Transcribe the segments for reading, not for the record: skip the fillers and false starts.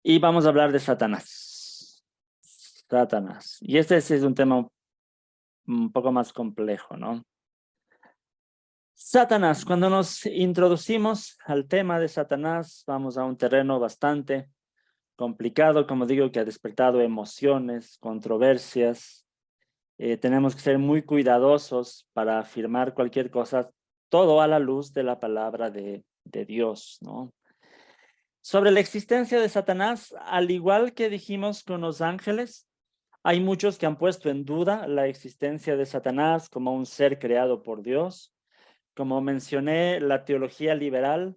Y vamos a hablar de Satanás. Satanás. Y este sí es un tema un poco más complejo, ¿no? Satanás, cuando nos introducimos al tema de Satanás, vamos a un terreno bastante complicado, como digo, que ha despertado emociones, controversias. Tenemos que ser muy cuidadosos para afirmar cualquier cosa, todo a la luz de la palabra de Dios, ¿no? Sobre la existencia de Satanás, al igual que dijimos con los ángeles, hay muchos que han puesto en duda la existencia de Satanás como un ser creado por Dios. Como mencioné, la teología liberal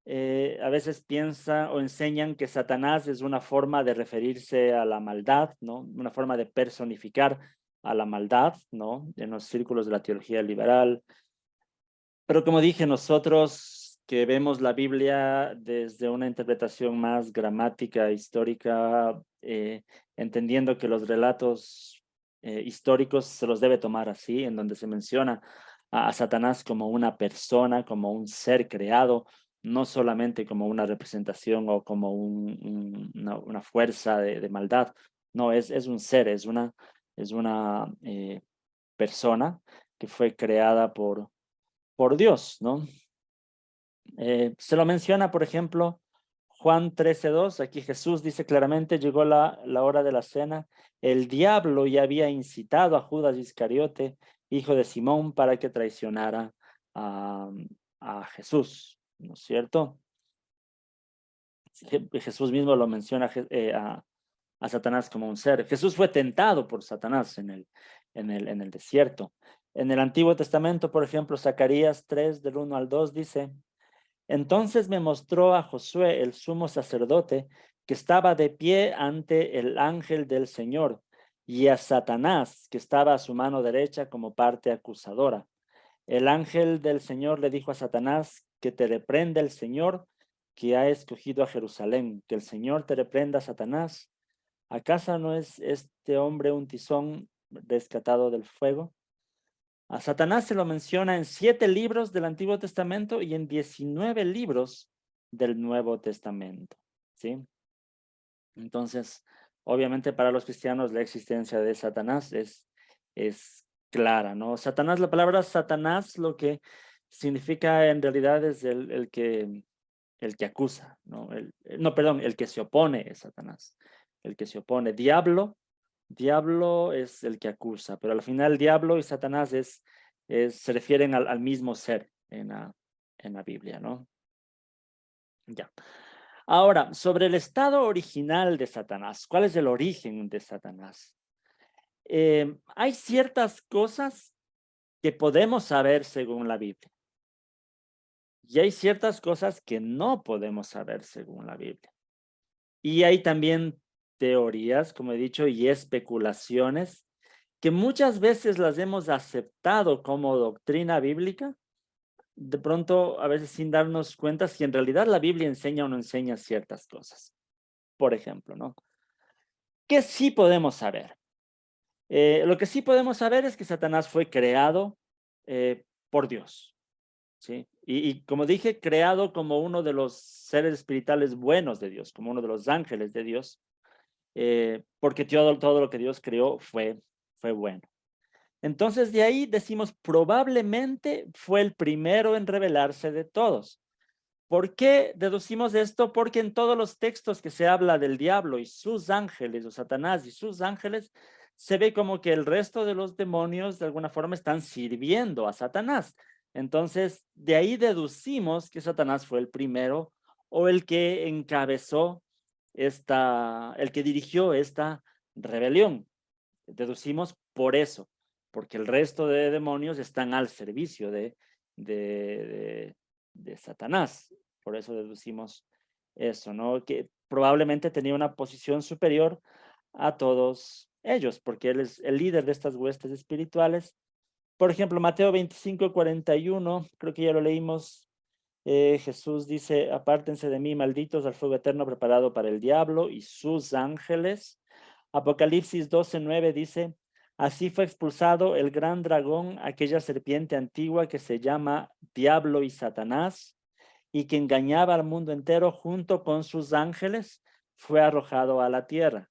a veces piensa o enseñan que Satanás es una forma de referirse a la maldad, ¿no? Una forma de personificar a la maldad, ¿no? En los círculos de la teología liberal. Pero como dije, nosotros que vemos la Biblia desde una interpretación más gramática, histórica, entendiendo que los relatos históricos se los debe tomar así, en donde se menciona a Satanás como una persona, como un ser creado, no solamente como una representación o como una fuerza de maldad. No, es un ser, es una persona que fue creada por Dios, ¿no? Se lo menciona, por ejemplo, Juan 13:2, aquí Jesús dice claramente, llegó la hora de la cena, el diablo ya había incitado a Judas Iscariote, hijo de Simón, para que traicionara a, a Jesús, ¿no es cierto? Jesús mismo lo menciona a Satanás como un ser. Jesús fue tentado por Satanás en el desierto. En el Antiguo Testamento, por ejemplo, Zacarías 3, del 1 al 2 dice, entonces me mostró a Josué, el sumo sacerdote, que estaba de pie ante el ángel del Señor, y a Satanás, que estaba a su mano derecha como parte acusadora. El ángel del Señor le dijo a Satanás, que te reprenda el Señor, que ha escogido a Jerusalén, que el Señor te reprenda, Satanás. ¿Acaso no es este hombre un tizón rescatado del fuego? A Satanás se lo menciona en 7 libros del Antiguo Testamento y en 19 libros del Nuevo Testamento, ¿sí? Entonces, obviamente para los cristianos la existencia de Satanás es clara, ¿no? Satanás, la palabra Satanás lo que significa en realidad es el que acusa, ¿no? No, perdón, el que se opone es Satanás, el que se opone. Diablo es el que acusa, pero al final diablo y Satanás se refieren al mismo ser en la Biblia, ¿no? Ya. Ahora, sobre el estado original de Satanás, ¿cuál es el origen de Satanás? Hay ciertas cosas que podemos saber según la Biblia y hay ciertas cosas que no podemos saber según la Biblia. Y hay también teorías, como he dicho, y especulaciones que muchas veces las hemos aceptado como doctrina bíblica, de pronto a veces sin darnos cuenta si en realidad la Biblia enseña o no enseña ciertas cosas. Por ejemplo, ¿no? ¿Qué sí podemos saber? Lo que sí podemos saber es que Satanás fue creado por Dios, ¿sí? Y como dije, creado como uno de los seres espirituales buenos de Dios, como uno de los ángeles de Dios, porque todo lo que Dios creó fue bueno. Entonces de ahí decimos, probablemente fue el primero en revelarse de todos. ¿Por qué deducimos esto? Porque en todos los textos que se habla del diablo y sus ángeles, o Satanás y sus ángeles, se ve como que el resto de los demonios de alguna forma están sirviendo a Satanás. Entonces, de ahí deducimos que Satanás fue el primero o el que encabezó el que dirigió esta rebelión. Deducimos por eso, porque el resto de demonios están al servicio de, de Satanás. Por eso deducimos eso, ¿no? Que probablemente tenía una posición superior a todos ellos, porque él es el líder de estas huestes espirituales. Por ejemplo, Mateo 25:41, creo que ya lo leímos. Jesús dice, apártense de mí, malditos, al fuego eterno preparado para el diablo y sus ángeles. Apocalipsis 12:9 dice, así fue expulsado el gran dragón, aquella serpiente antigua que se llama Diablo y Satanás, y que engañaba al mundo entero junto con sus ángeles. fue arrojado a la tierra.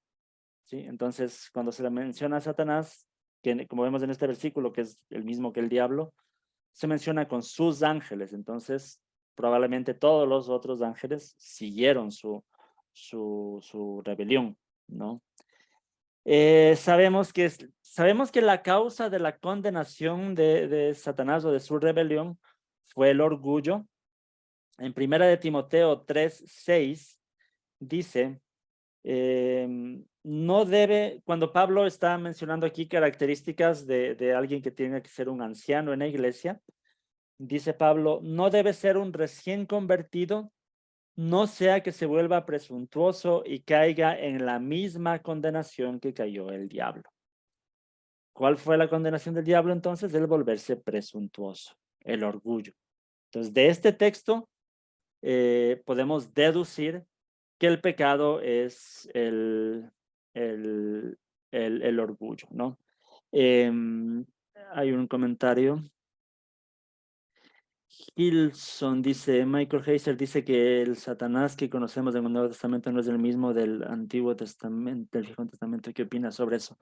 ¿Sí? Entonces, cuando se le menciona a Satanás, que como vemos en este versículo, que es el mismo que el diablo, se menciona con sus ángeles. Entonces, probablemente todos los otros ángeles siguieron su rebelión, ¿no? Sabemos que la causa de la condenación de Satanás o de su rebelión fue el orgullo. En 1 de Timoteo 3:6 dice, no debe, cuando Pablo está mencionando aquí características de alguien que tiene que ser un anciano en la iglesia, dice Pablo, no debe ser un recién convertido, no sea que se vuelva presuntuoso y caiga en la misma condenación que cayó el diablo. ¿Cuál fue la condenación del diablo entonces? El volverse presuntuoso, el orgullo. Entonces, de este texto podemos deducir que el pecado es el orgullo, ¿no? Hay un comentario. Gilson dice, Michael Heiser dice que el Satanás que conocemos en el Nuevo Testamento no es el mismo del Antiguo Testamento, del Viejo Testamento. ¿Qué opinas sobre eso?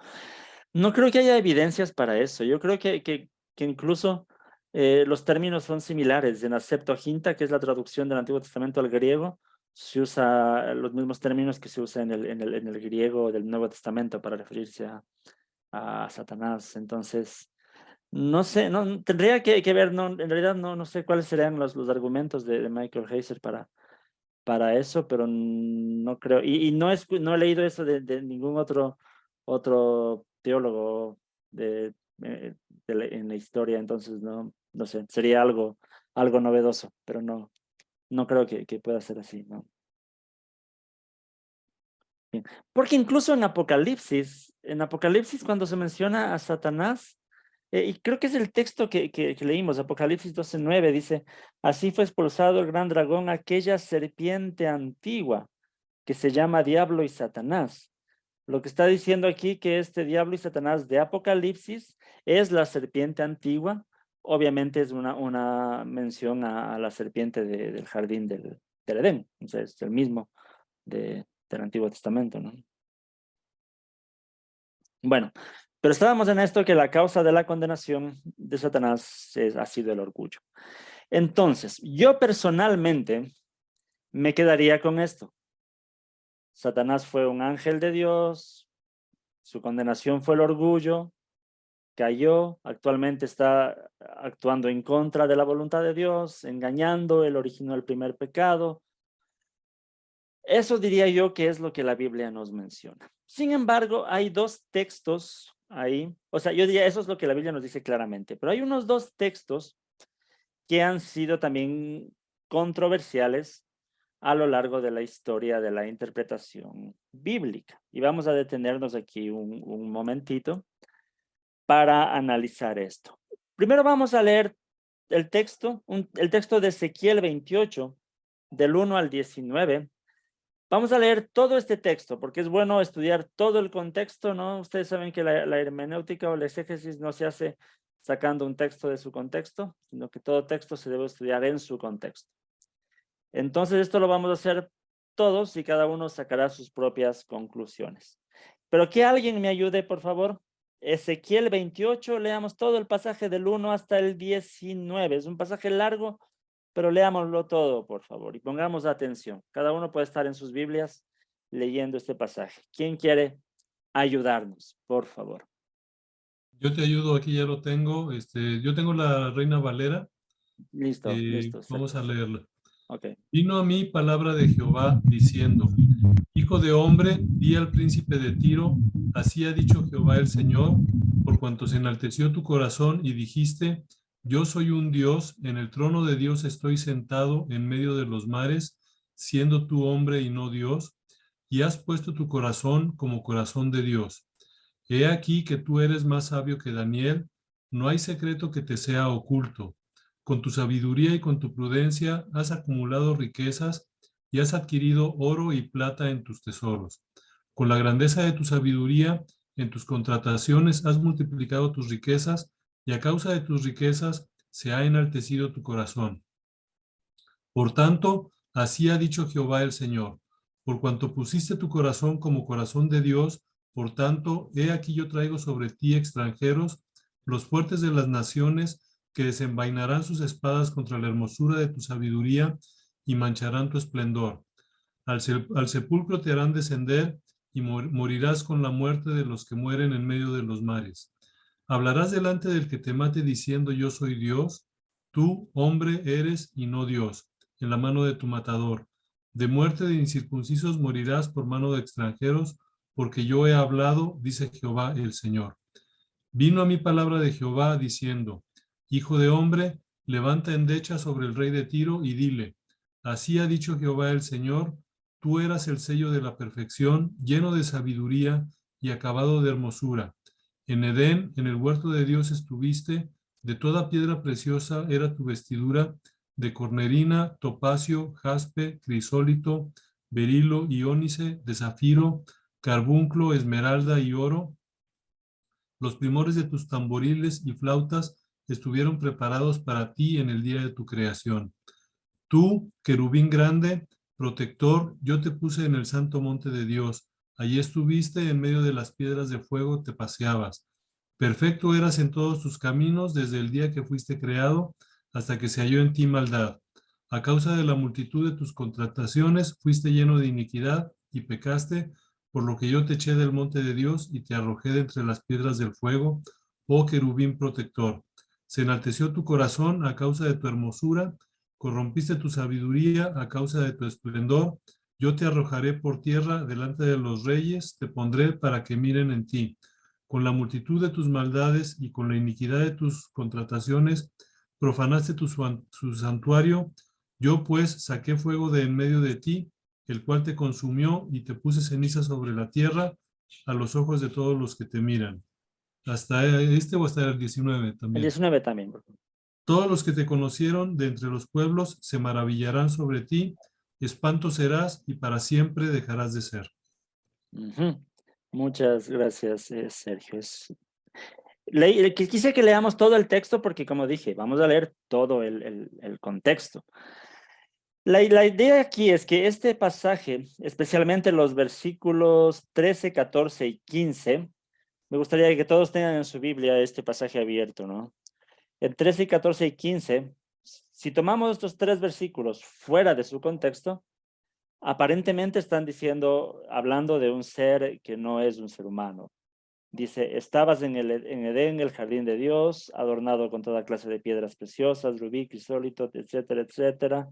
No creo que haya evidencias para eso. Yo creo que incluso los términos son similares. En la Septuaginta, que es la traducción del Antiguo Testamento al griego, se usa los mismos términos que se usa en el griego del Nuevo Testamento para referirse a Satanás. Entonces, no sé, no, tendría que ver, no, en realidad no sé cuáles serían los argumentos de Michael Heiser para eso, pero no creo, y no he leído eso de ningún otro teólogo en la historia, entonces no sé, sería algo novedoso, pero no creo que pueda ser así, ¿no? Bien. Porque incluso en Apocalipsis cuando se menciona a Satanás, y creo que es el texto que leímos, Apocalipsis 12:9, dice, así fue expulsado el gran dragón, aquella serpiente antigua que se llama Diablo y Satanás. Lo que está diciendo aquí que este Diablo y Satanás de Apocalipsis es la serpiente antigua. Obviamente es una mención a la serpiente del jardín del Edén. O sea, es el mismo del Antiguo Testamento, ¿no? Bueno, pero estábamos en esto que la causa de la condenación de Satanás ha sido el orgullo. Entonces, yo personalmente me quedaría con esto. Satanás fue un ángel de Dios, su condenación fue el orgullo, cayó, actualmente está actuando en contra de la voluntad de Dios, engañando, él originó el primer pecado. Eso diría yo que es lo que la Biblia nos menciona. Sin embargo, hay dos textos ahí, o sea, yo diría eso es lo que la Biblia nos dice claramente, pero hay unos dos textos que han sido también controversiales a lo largo de la historia de la interpretación bíblica. Y vamos a detenernos aquí un momentito para analizar esto. Primero vamos a leer el texto de Ezequiel 28, del 1 al 19. Vamos a leer todo este texto, porque es bueno estudiar todo el contexto, ¿no? Ustedes saben que la hermenéutica o la exégesis no se hace sacando un texto de su contexto, sino que todo texto se debe estudiar en su contexto. Entonces, esto lo vamos a hacer todos y cada uno sacará sus propias conclusiones. Pero que alguien me ayude, por favor. Ezequiel 28, leamos todo el pasaje del 1 hasta el 19. Es un pasaje largo, pero leámoslo todo, por favor, y pongamos atención. Cada uno puede estar en sus Biblias leyendo este pasaje. ¿Quién quiere ayudarnos, por favor? Yo te ayudo, aquí ya lo tengo. Yo tengo la Reina Valera. Listo, listo, Vamos a perfecto. leerla. Ok. Vino a mí palabra de Jehová diciendo, Hijo de hombre, di al príncipe de Tiro, así ha dicho Jehová el Señor, por cuanto se enalteció tu corazón y dijiste, yo soy un Dios, en el trono de Dios estoy sentado en medio de los mares, siendo tú hombre y no Dios, y has puesto tu corazón como corazón de Dios. He aquí que tú eres más sabio que Daniel, no hay secreto que te sea oculto. Con tu sabiduría y con tu prudencia has acumulado riquezas y has adquirido oro y plata en tus tesoros. Con la grandeza de tu sabiduría en tus contrataciones has multiplicado tus riquezas y a causa de tus riquezas se ha enaltecido tu corazón. Por tanto, así ha dicho Jehová el Señor, Por cuanto pusiste tu corazón como corazón de Dios, por tanto, he aquí yo traigo sobre ti extranjeros, los fuertes de las naciones, que desenvainarán sus espadas contra la hermosura de tu sabiduría y mancharán tu esplendor. Al sepulcro te harán descender y morirás con la muerte de los que mueren en medio de los mares. Hablarás delante del que te mate diciendo yo soy Dios, tú, hombre, eres y no Dios, en la mano de tu matador. De muerte de incircuncisos morirás por mano de extranjeros, porque yo he hablado, dice Jehová el Señor. Vino a mí palabra de Jehová diciendo, Hijo de hombre, levanta endecha sobre el rey de Tiro y dile, así ha dicho Jehová el Señor, tú eras el sello de la perfección, lleno de sabiduría y acabado de hermosura. En Edén, en el huerto de Dios estuviste, de toda piedra preciosa era tu vestidura, de cornerina, topacio, jaspe, crisólito, berilo y ónice, de zafiro, carbunclo, esmeralda y oro. Los primores de tus tamboriles y flautas estuvieron preparados para ti en el día de tu creación. Tú, querubín grande, protector, yo te puse en el santo monte de Dios. Allí estuviste en medio de las piedras de fuego, te paseabas. Perfecto eras en todos tus caminos desde el día que fuiste creado hasta que se halló en ti maldad. A causa de la multitud de tus contrataciones fuiste lleno de iniquidad y pecaste, por lo que yo te eché del monte de Dios y te arrojé de entre las piedras del fuego, oh querubín protector. Se enalteció tu corazón a causa de tu hermosura, corrompiste tu sabiduría a causa de tu esplendor. Yo te arrojaré por tierra delante de los reyes, te pondré para que miren en ti. Con la multitud de tus maldades y con la iniquidad de tus contrataciones, profanaste su santuario. Yo pues saqué fuego de en medio de ti, el cual te consumió y te puse ceniza sobre la tierra a los ojos de todos los que te miran. Hasta este o hasta el 19 El también. 19 también, por favor. Todos los que te conocieron de entre los pueblos se maravillarán sobre ti, espanto serás y para siempre dejarás de ser. Ujú. Muchas gracias, Sergio. Quise que leamos todo el texto porque, como dije, vamos a leer todo el contexto. La idea aquí es que este pasaje, especialmente los versículos 13, 14 y 15, me gustaría que todos tengan en su Biblia este pasaje abierto, ¿no? En 13, 14 y 15, si tomamos estos tres versículos fuera de su contexto, aparentemente están diciendo, hablando de un ser que no es un ser humano. Dice, estabas en Edén, el jardín de Dios, adornado con toda clase de piedras preciosas, rubí, crisólito, etcétera, etcétera.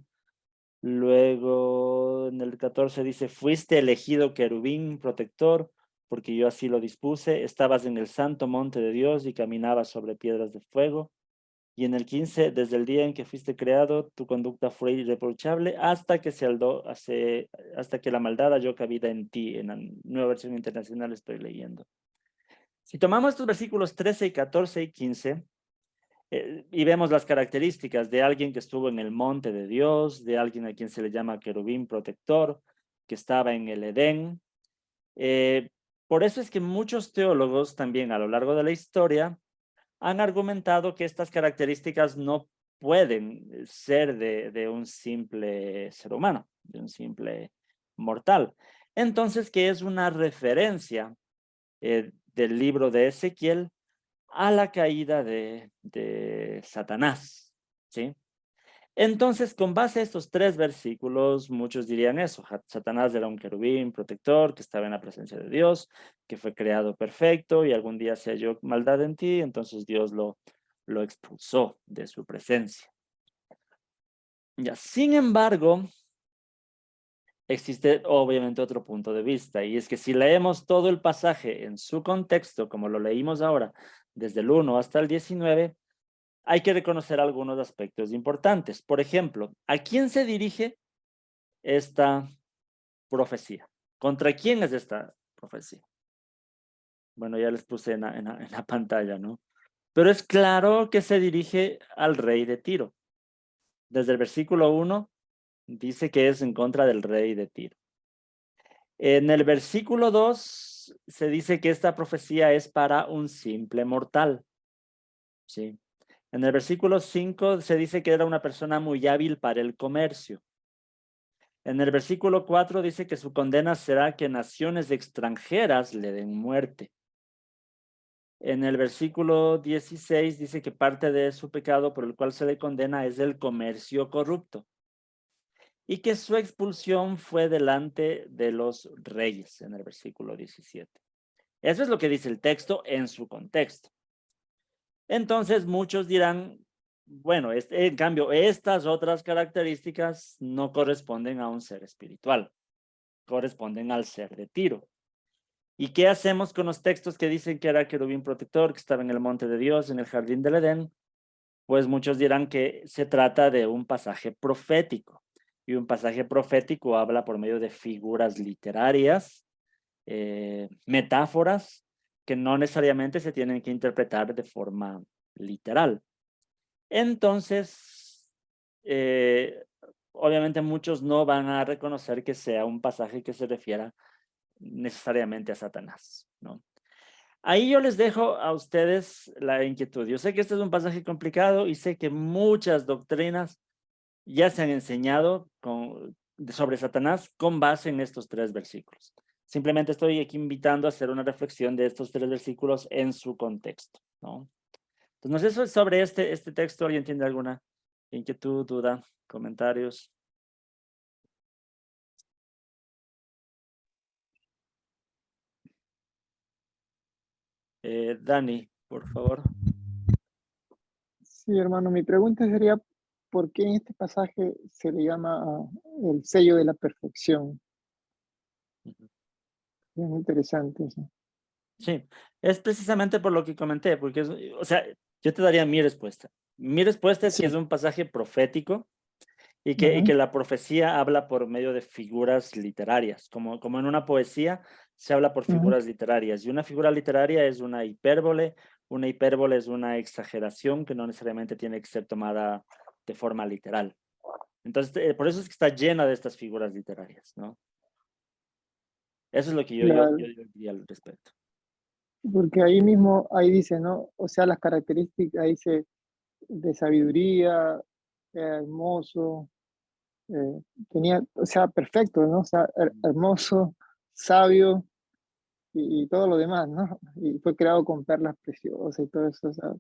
Luego en el 14 dice, fuiste elegido querubín protector, porque yo así lo dispuse. Estabas en el santo monte de Dios y caminabas sobre piedras de fuego. Y en el 15, desde el día en que fuiste creado, tu conducta fue irreprochable hasta que la maldad halló cabida en ti. En la Nueva Versión Internacional estoy leyendo. Si tomamos estos versículos 13 y 14 y 15, y vemos las características de alguien que estuvo en el monte de Dios, de alguien a quien se le llama querubín protector, que estaba en el Edén. Por eso es que muchos teólogos también a lo largo de la historia han argumentado que estas características no pueden ser de un simple ser humano, de un simple mortal. Entonces, que es una referencia del libro de Ezequiel a la caída de Satanás, ¿sí? Entonces, con base a estos tres versículos, muchos dirían eso. Satanás era un querubín protector que estaba en la presencia de Dios, que fue creado perfecto y algún día se halló maldad en ti, entonces Dios lo expulsó de su presencia. Ya, sin embargo, existe obviamente otro punto de vista, y es que si leemos todo el pasaje en su contexto, como lo leímos ahora, desde el 1 hasta el 19, hay que reconocer algunos aspectos importantes. Por ejemplo, ¿a quién se dirige esta profecía? ¿Contra quién es esta profecía? Bueno, ya les puse en la pantalla, ¿no? Pero es claro que se dirige al rey de Tiro. Desde el versículo 1 dice que es en contra del rey de Tiro. En el versículo 2 se dice que esta profecía es para un simple mortal. ¿Sí? En el versículo 5 se dice que era una persona muy hábil para el comercio. En el versículo 4 dice que su condena será que naciones extranjeras le den muerte. En el versículo 16 dice que parte de su pecado por el cual se le condena es el comercio corrupto y que su expulsión fue delante de los reyes en el versículo 17. Eso es lo que dice el texto en su contexto. Entonces muchos dirán, bueno, en cambio, estas otras características no corresponden a un ser espiritual, corresponden al ser de Tiro. ¿Y qué hacemos con los textos que dicen que era querubín protector, que estaba en el monte de Dios, en el jardín del Edén? Pues muchos dirán que se trata de un pasaje profético. Y un pasaje profético habla por medio de figuras literarias, metáforas, que no necesariamente se tienen que interpretar de forma literal. Entonces, obviamente muchos no van a reconocer que sea un pasaje que se refiera necesariamente a Satanás, ¿no? Ahí yo les dejo a ustedes la inquietud. Yo sé que este es un pasaje complicado y sé que muchas doctrinas ya se han enseñado sobre Satanás con base en estos 3 versículos. Simplemente estoy aquí invitando a hacer una reflexión de estos 3 versículos en su contexto, ¿no? Entonces, no sé sobre este texto, ¿alguien tiene alguna inquietud, duda, comentarios? Dani, por favor. Sí, hermano, mi pregunta sería, ¿por qué en este pasaje se le llama el sello de la perfección? Es muy interesante eso. Sí, es precisamente por lo que comenté, porque, o sea, yo te daría mi respuesta. Mi respuesta es que Sí. es un pasaje profético y Ajá. que la profecía habla por medio de figuras literarias, como en una poesía se habla por Ujú. figuras literarias, y una figura literaria es una hipérbole es una exageración que no necesariamente tiene que ser tomada de forma literal. Entonces, por eso es que está llena de estas figuras literarias, ¿no? Eso es lo que yo Claro, diría al respecto. porque ahí mismo, ahí dice, ¿no? O sea, las características, ahí dice, de sabiduría, era hermoso, tenía, o sea, perfecto, ¿no? O sea, hermoso, sabio y todo lo demás, ¿no? Y fue creado con perlas preciosas y todo eso, o sea,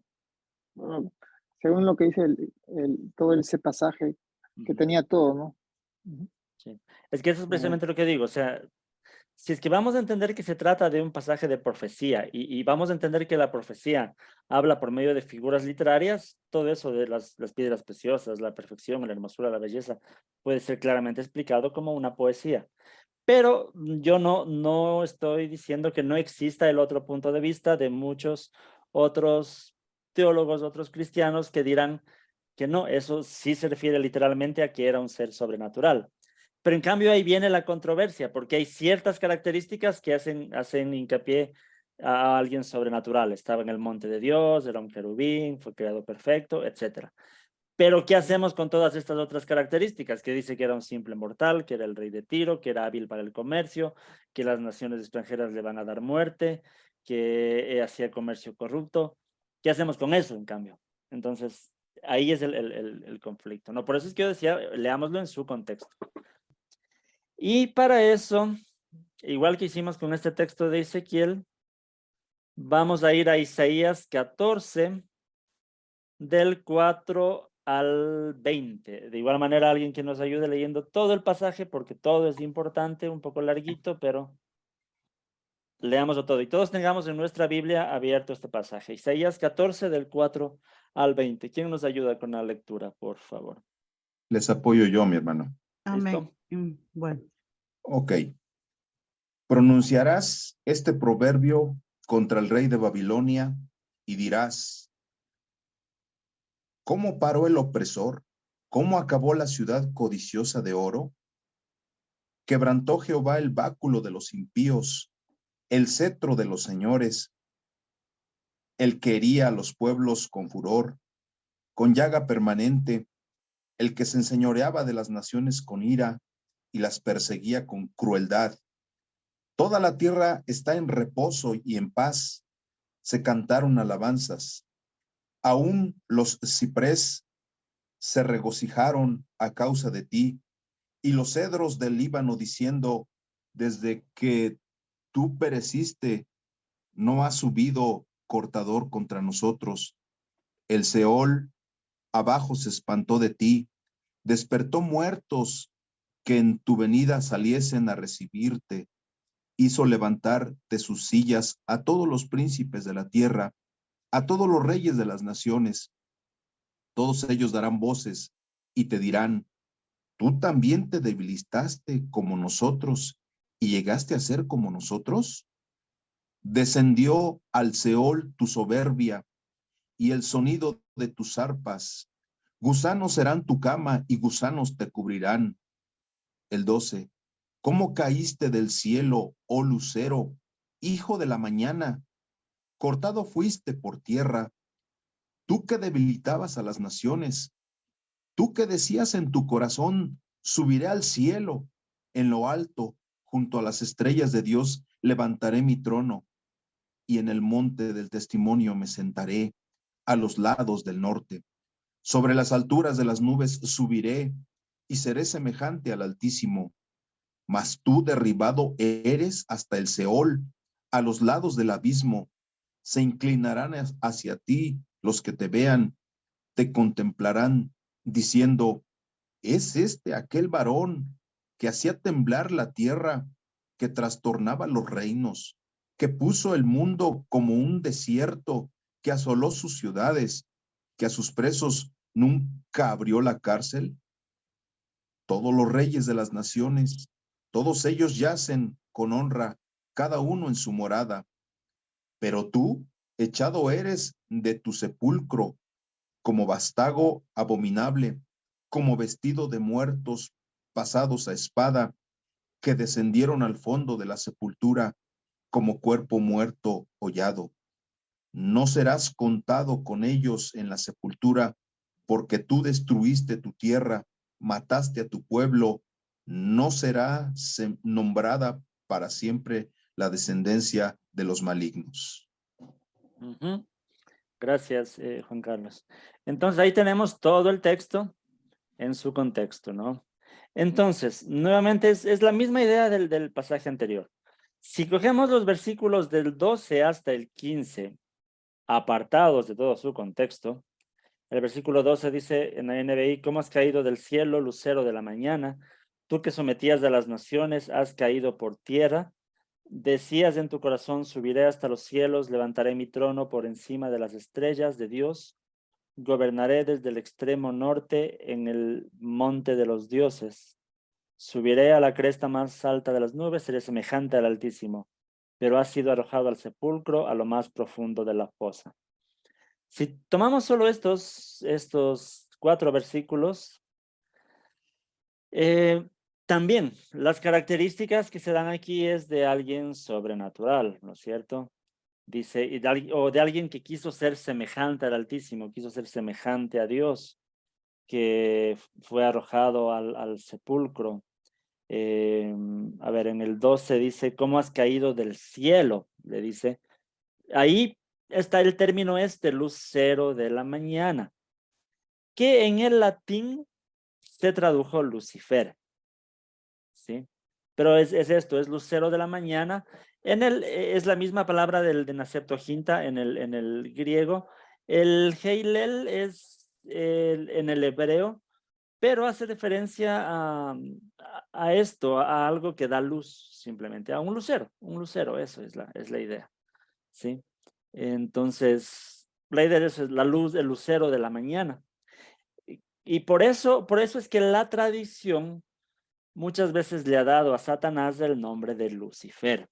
bueno, según lo que dice todo ese pasaje, que Ujú, tenía todo, ¿no? Ujú. sí. Es que eso es Genial. precisamente lo que digo, o sea, si es que vamos a entender que se trata de un pasaje de profecía y vamos a entender que la profecía habla por medio de figuras literarias, todo eso de las piedras preciosas, la perfección, la hermosura, la belleza, puede ser claramente explicado como una poesía. Pero yo no estoy diciendo que no exista el otro punto de vista de muchos otros teólogos, otros cristianos que dirán que no, eso sí se refiere literalmente a que era un ser sobrenatural. Pero en cambio ahí viene la controversia, porque hay ciertas características que hacen hincapié a alguien sobrenatural. Estaba en el monte de Dios, era un querubín, fue creado perfecto, etc. Pero ¿qué hacemos con todas estas otras características? Que dice que era un simple mortal, que era el rey de Tiro, que era hábil para el comercio, que las naciones extranjeras le van a dar muerte, que hacía comercio corrupto. ¿Qué hacemos con eso, en cambio? Entonces, ahí es el conflicto, ¿no? Por eso es que yo decía, leámoslo en su contexto. Y para eso, igual que hicimos con este texto de Ezequiel, vamos a ir a Isaías 14, del 4 al 20. De igual manera, alguien que nos ayude leyendo todo el pasaje, porque todo es importante, un poco larguito, pero leámoslo todo. Y todos tengamos en nuestra Biblia abierto este pasaje. Isaías 14, del 4 al 20. ¿Quién nos ayuda con la lectura, por favor? Les apoyo yo, mi hermano. ¿Listo? Amén. Bueno, Ok. Pronunciarás este proverbio contra el rey de Babilonia y dirás, ¿cómo paró el opresor? ¿Cómo acabó la ciudad codiciosa de oro? Quebrantó Jehová el báculo de los impíos, el cetro de los señores, el que hería a los pueblos con furor, con llaga permanente, el que se enseñoreaba de las naciones con ira y las perseguía con crueldad. Toda la tierra está en reposo y en paz. Se cantaron alabanzas. Aún los ciprés se regocijaron a causa de ti, y los cedros del Líbano diciendo, desde que tú pereciste, no ha subido cortador contra nosotros. El Seol abajo se espantó de ti, despertó muertos que en tu venida saliesen a recibirte, hizo levantar de sus sillas a todos los príncipes de la tierra, a todos los reyes de las naciones. Todos ellos darán voces y te dirán, ¿tú también te debilitaste como nosotros y llegaste a ser como nosotros? Descendió al Seol tu soberbia y el sonido de tus arpas. Gusanos serán tu cama y gusanos te cubrirán. El 12. ¿Cómo caíste del cielo, oh lucero, hijo de la mañana? Cortado fuiste por tierra, tú que debilitabas a las naciones, tú que decías en tu corazón, subiré al cielo, en lo alto, junto a las estrellas de Dios, levantaré mi trono, y en el monte del testimonio me sentaré, a los lados del norte. Sobre las alturas de las nubes subiré, y seré semejante al Altísimo. Mas tú derribado eres hasta el Seol, a los lados del abismo. Se inclinarán hacia ti los que te vean, te contemplarán, diciendo, ¿es este aquel varón que hacía temblar la tierra, que trastornaba los reinos, que puso el mundo como un desierto, que asoló sus ciudades, que a sus presos nunca abrió la cárcel? Todos los reyes de las naciones, todos ellos yacen con honra, cada uno en su morada. Pero tú, echado eres de tu sepulcro, como vástago abominable, como vestido de muertos pasados a espada, que descendieron al fondo de la sepultura, como cuerpo muerto hollado. No serás contado con ellos en la sepultura, porque tú destruiste tu tierra, mataste a tu pueblo. No será nombrada para siempre la descendencia de los malignos. Ujú. Gracias, Juan Carlos. Entonces ahí tenemos todo el texto en su contexto, ¿no? Entonces, nuevamente es la misma idea del pasaje anterior. Si cogemos los versículos del 12 hasta el 15, apartados de todo su contexto, el versículo 12 dice en la NBI, ¿cómo has caído del cielo, lucero de la mañana? Tú que sometías a las naciones, has caído por tierra. Decías en tu corazón, subiré hasta los cielos, levantaré mi trono por encima de las estrellas de Dios, gobernaré desde el extremo norte en el monte de los dioses. Subiré a la cresta más alta de las nubes, seré semejante al Altísimo, pero has sido arrojado al sepulcro, a lo más profundo de la fosa. Si tomamos solo estos 4 versículos, también las características que se dan aquí es de alguien sobrenatural, ¿no es cierto? Dice, o de alguien que quiso ser semejante al Altísimo, quiso ser semejante a Dios, que fue arrojado al sepulcro. A ver, en el 12 dice, ¿cómo has caído del cielo? Le dice. Ahí está el término lucero de la mañana, que en el latín se tradujo Lucifer, ¿sí? Pero es esto, es lucero de la mañana. Es la misma palabra de la Septuaginta en el griego. El Heilel es en el hebreo, pero hace referencia a esto, a algo que da luz, simplemente, a un lucero, eso es la idea, ¿sí? Entonces, la idea es la luz, el lucero de la mañana. Y por eso es que la tradición muchas veces le ha dado a Satanás el nombre de Lucifer.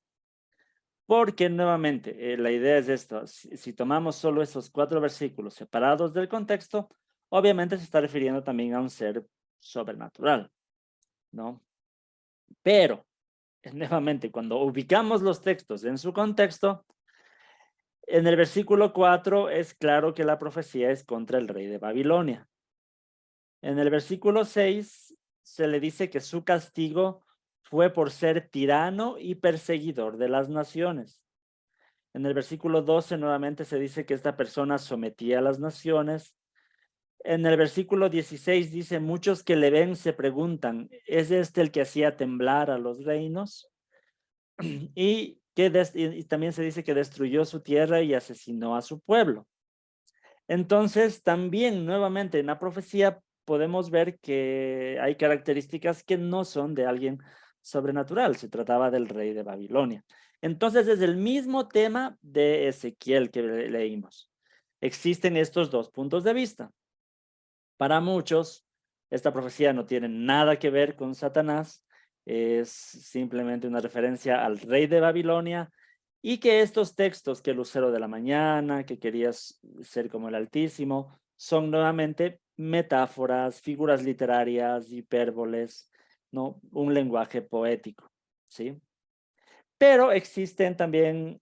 Porque nuevamente, la idea es esto, si tomamos solo esos 4 versículos separados del contexto, obviamente se está refiriendo también a un ser sobrenatural, ¿no? Pero, nuevamente, cuando ubicamos los textos en su contexto, en el versículo 4 es claro que la profecía es contra el rey de Babilonia. En el versículo 6 se le dice que su castigo fue por ser tirano y perseguidor de las naciones. En el versículo 12 nuevamente se dice que esta persona sometía a las naciones. En el versículo 16 dice, muchos que le ven se preguntan, ¿es este el que hacía temblar a los reinos? Y también se dice que destruyó su tierra y asesinó a su pueblo. Entonces, también nuevamente en la profecía podemos ver que hay características que no son de alguien sobrenatural. Se trataba del rey de Babilonia. Entonces, es el mismo tema de Ezequiel que leímos. Existen estos dos puntos de vista. Para muchos, esta profecía no tiene nada que ver con Satanás, es simplemente una referencia al rey de Babilonia y que estos textos, que el lucero de la mañana, que querías ser como el Altísimo, son nuevamente metáforas, figuras literarias, hipérboles, ¿no? Un lenguaje poético, ¿sí? Pero existen también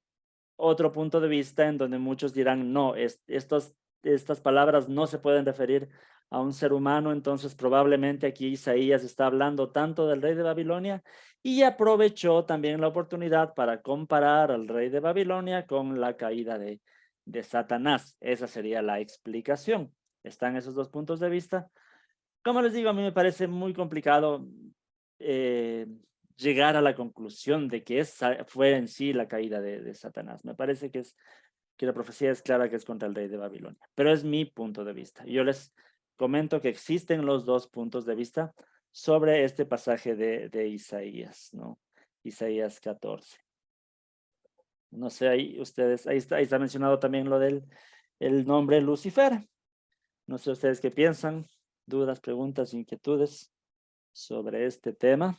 otro punto de vista en donde muchos dirán, no, estas palabras no se pueden referir a un ser humano, entonces probablemente aquí Isaías está hablando tanto del rey de Babilonia y aprovechó también la oportunidad para comparar al rey de Babilonia con la caída de Satanás. Esa sería la explicación. Están esos dos puntos de vista. Como les digo, a mí me parece muy complicado llegar a la conclusión de que fue en sí la caída de Satanás. Me parece que la profecía es clara que es contra el rey de Babilonia, pero es mi punto de vista. Yo les comento que existen los dos puntos de vista sobre este pasaje de Isaías, ¿no? Isaías 14. No sé, ahí ustedes, ahí está mencionado también lo del el nombre Lucifer. No sé ustedes qué piensan, dudas, preguntas, inquietudes sobre este tema.